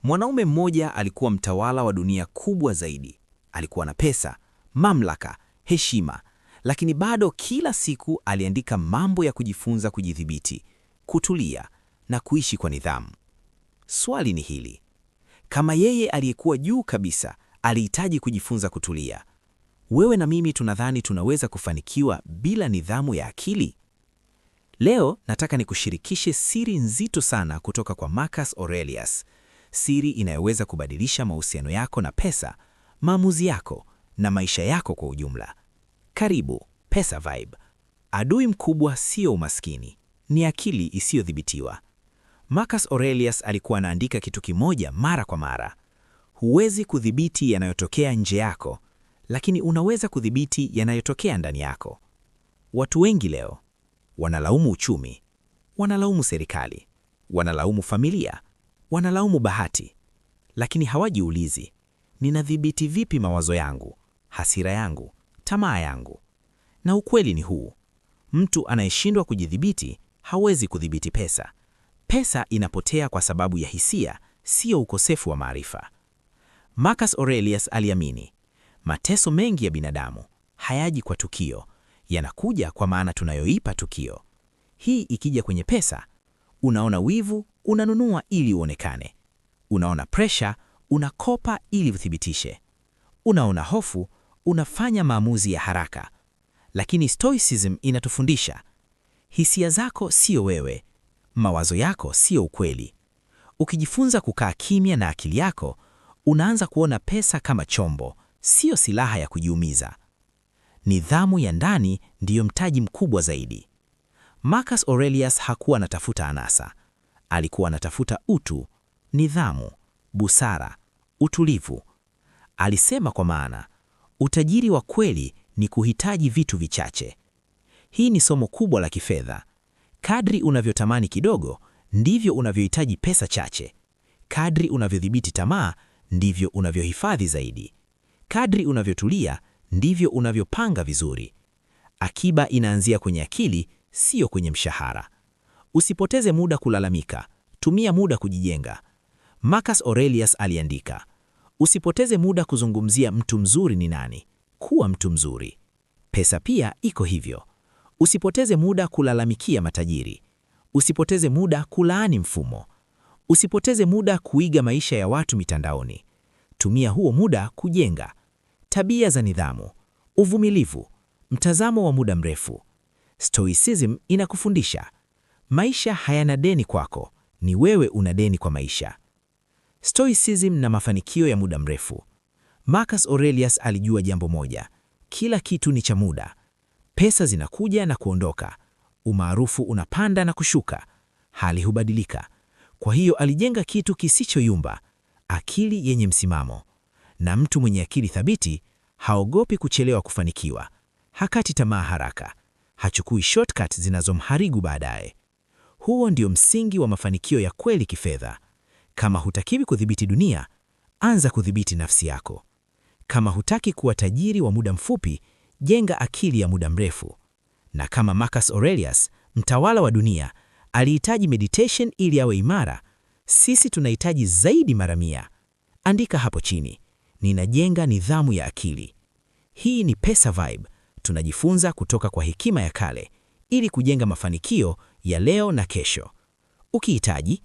Mwanaume mmoja alikuwa mtawala wa dunia kubwa zaidi. Alikuwa na pesa, mamlaka, heshima, lakini bado kila siku aliandika mambo ya kujifunza kujidhibiti, kutulia na kuishi kwa nidhamu. Swali ni hili: kama yeye aliyekuwa juu kabisa alihitaji kujifunza kutulia, wewe na mimi tunadhani tunaweza kufanikiwa bila nidhamu ya akili? Leo nataka nikushirikishe siri nzito sana kutoka kwa Marcus Aurelius, siri inayoweza kubadilisha mahusiano yako na pesa, maamuzi yako na maisha yako kwa ujumla. Karibu Pesa Vibe. Adui mkubwa sio umaskini, ni akili isiyodhibitiwa. Marcus Aurelius alikuwa anaandika kitu kimoja mara kwa mara: huwezi kudhibiti yanayotokea nje yako, lakini unaweza kudhibiti yanayotokea ndani yako. Watu wengi leo wanalaumu uchumi, wanalaumu serikali, wanalaumu familia, wanalaumu bahati, lakini hawajiulizi, ninadhibiti vipi mawazo yangu, hasira yangu, tamaa yangu? Na ukweli ni huu: mtu anayeshindwa kujidhibiti hawezi kudhibiti pesa. Pesa inapotea kwa sababu ya hisia, sio ukosefu wa maarifa. Marcus Aurelius aliamini, mateso mengi ya binadamu hayaji kwa tukio, yanakuja kwa maana tunayoipa tukio. Hii ikija kwenye pesa: unaona wivu, unanunua ili uonekane. Unaona pressure, unakopa ili uthibitishe. Unaona hofu, unafanya maamuzi ya haraka. Lakini Stoicism inatufundisha, hisia zako sio wewe, mawazo yako sio ukweli. Ukijifunza kukaa kimya na akili yako, unaanza kuona pesa kama chombo, sio silaha ya kujiumiza. Nidhamu ya ndani ndiyo mtaji mkubwa zaidi. Marcus Aurelius hakuwa anatafuta anasa, alikuwa anatafuta utu, nidhamu, busara, utulivu. Alisema kwa maana, utajiri wa kweli ni kuhitaji vitu vichache. Hii ni somo kubwa la kifedha. Kadri unavyotamani kidogo, ndivyo unavyohitaji pesa chache. Kadri unavyodhibiti tamaa, ndivyo unavyohifadhi zaidi. Kadri unavyotulia, ndivyo unavyopanga vizuri. Akiba inaanzia kwenye akili, sio kwenye mshahara. Usipoteze muda kulalamika, tumia muda kujijenga. Marcus Aurelius aliandika, usipoteze muda kuzungumzia mtu mzuri ni nani, kuwa mtu mzuri. Pesa pia iko hivyo. Usipoteze muda kulalamikia matajiri. Usipoteze muda kulaani mfumo. Usipoteze muda kuiga maisha ya watu mitandaoni. Tumia huo muda kujenga tabia za nidhamu, uvumilivu, mtazamo wa muda mrefu. Stoicism inakufundisha, maisha hayana deni kwako, ni wewe una deni kwa maisha. Stoicism na mafanikio ya muda mrefu. Marcus Aurelius alijua jambo moja: kila kitu ni cha muda. Pesa zinakuja na kuondoka, umaarufu unapanda na kushuka, hali hubadilika. Kwa hiyo alijenga kitu kisichoyumba, akili yenye msimamo. Na mtu mwenye akili thabiti haogopi kuchelewa kufanikiwa, hakati tamaa haraka, hachukui shortcut zinazomharibu baadaye. Huo ndio msingi wa mafanikio ya kweli kifedha. Kama hutakiwi kudhibiti dunia, anza kudhibiti nafsi yako. Kama hutaki kuwa tajiri wa muda mfupi, jenga akili ya muda mrefu. Na kama Marcus Aurelius, mtawala wa dunia, alihitaji meditation ili awe imara, sisi tunahitaji zaidi mara 100. Andika hapo chini: ninajenga nidhamu ya akili. Hii ni Pesa Vibe. Tunajifunza kutoka kwa hekima ya kale ili kujenga mafanikio ya leo na kesho. Ukihitaji,